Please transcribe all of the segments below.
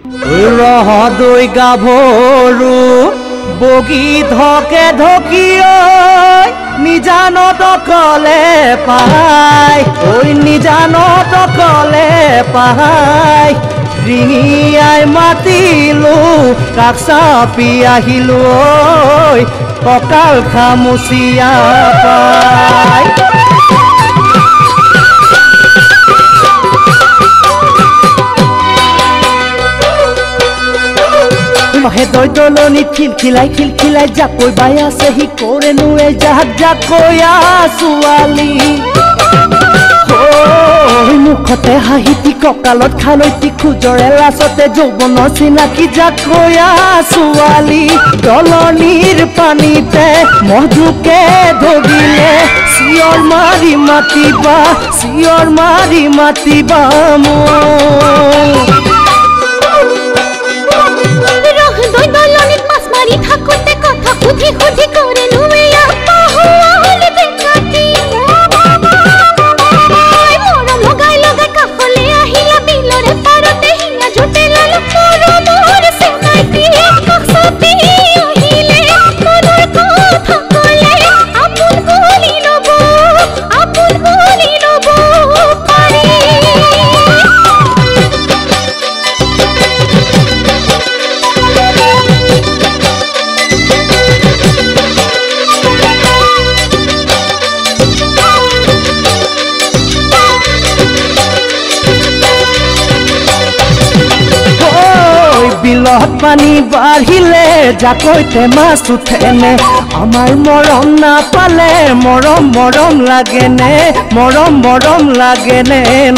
ৰহদৈ গাভৰু বগী ধকে ধকিয়ৈ নিজানত অকলে পায় ঐ নিজানত অকলে পায় ৰিঙিয়াই মাতিলো কাষ চাপি আহিলো ঐ কঁকাল খামুচিয়া পায় মাহে দৈ দলনি খিলখিলাই জাকৈ বাই আছে সি কৰে নুৱে জাক জাকৈয়া ছোৱালী মুখতে হাঁহিতি কঁকালত খালৈতি খোজৰে লাচতে যৌৱনৰ চিনাকি জাকৈয়া ছোৱালী দলনিৰ পানীতে মধুকে ধৰিলে চিঞৰ মাৰি মাতিবা মোক থাকোতে কথা সুধি সুধি করে নুয়া পাহল দেখাতি মরম লগাই লগাই কাকলে আহিলা বিলরে পারতে হিয়া জুটে লাল পরমর সেনাইতি কাকসাতি আহিলে মনৰ কথা কলে আপন বলি নব পাৰে বিলত পানী বাঢ়িলে জাকৈতে মাছ উঠেনে আমাৰ মৰম নাপালে মৰম লাগেনে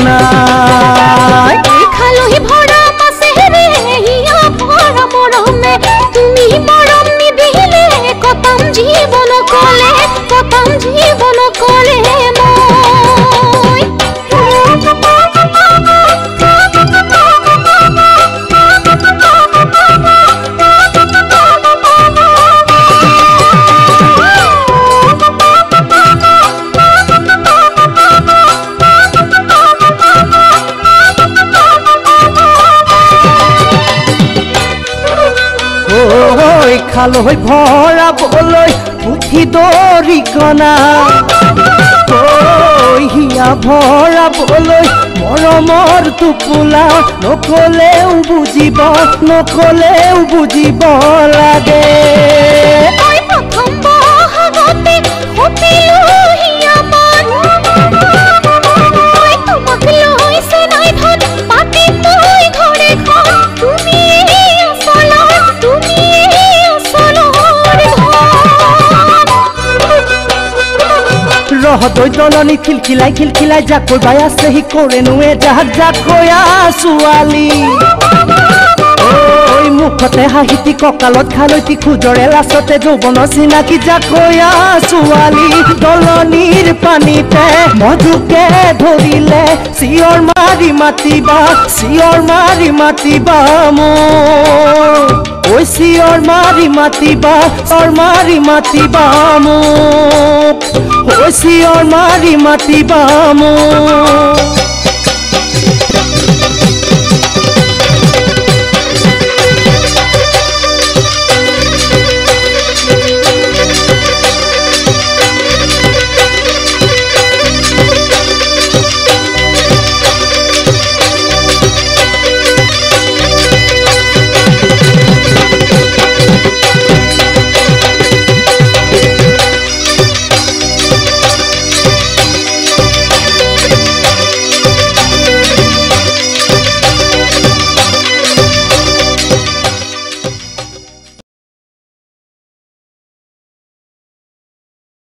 নাই খালহি ভৰা মাছেৰে হিয়া ভৰা মৰমে তুমি মৰম নিদিলে কতাম জীৱন কলে খালহি ভৰাবলৈ পুঠি দৰিকণা হিয়া ভৰাবলৈ মৰমৰ টোপোলা নকলেও বুজিব লাগে ৰহদৈ দলনি খিলখিলাই জাকৈ বাই আছে সি কৰে নুৱে জাক জাকৈয়া ছোৱালী ঐ মুখতে হাঁহিতি কঁকালত খালৈতি খোজৰে লাচতে যৌৱনৰ চিনাকি জাকৈয়া ছোৱালী দলনিৰ পানীতে মধুকে ধৰিলে চিঞৰ মাৰি মাতিবা মোক ঐ চিঞৰ মাৰি মাতিবা মোক ঐ চিঞৰ মাৰি মাতিবা মোক